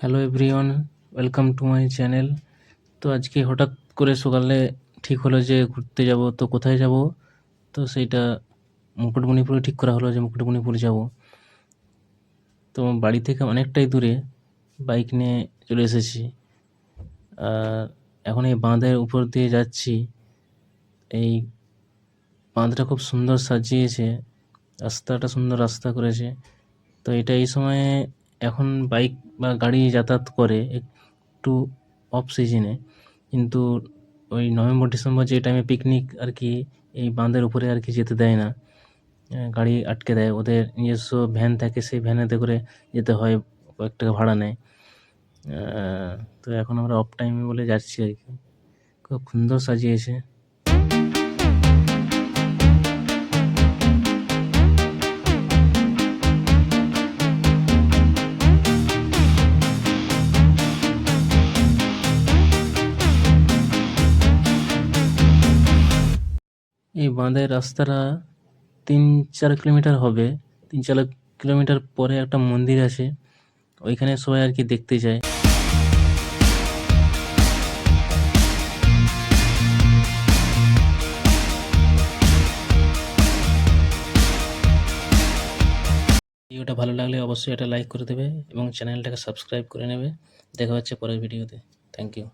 Hello everyone, welcome to my channel. তো আজকে হঠাৎ করে সকালে ঠিক হলো যে ঘুরতে যাব। তো কোথায় যাব? তো সেইটা মুকুটমণিপুরে ঠিক করা হলো যে মুকুটমণিপুর যাব। তো বাড়ি থেকে অনেকটাই দূরে বাইক নিয়ে চলে এসেছি। আর এখন এই বাঁধের উপর দিয়ে যাচ্ছি। এই বাঁধটা খুব সুন্দর সাজিয়েছে, রাস্তাটা সুন্দর রাস্তা করেছে। তো এটা এই সময়ে এখন বাইক বা গাড়ি যাতায়াত করে একটু অফ সিজনে, কিন্তু ওই নভেম্বর ডিসেম্বর যে টাইমে পিকনিক আর কি, এই বাঁধের উপরে আর কি যেতে দেয় না। গাড়ি আটকে দেয়, ওদের নিজস্ব ভ্যান থাকে, সেই ভ্যানেতে করে যেতে হয়, কয়েক টাকা ভাড়া নেয়। তো এখন আমরা অফ টাইমে বলে যাচ্ছি আর কি। খুব সুন্দর সাজিয়েছে। এই বাঁধের রাস্তাটা 3-4 কিলোমিটার হবে। 3-4 কিলোমিটার পরে একটা মন্দির আছে, ওইখানে সবাই আর কি দেখতে যায়। ভিডিওটা ভালো লাগলে অবশ্যই এটা লাইক করে দেবে এবং চ্যানেলটাকে সাবস্ক্রাইব করে নেবে। দেখা হচ্ছে পরের ভিডিওতে। Thank you.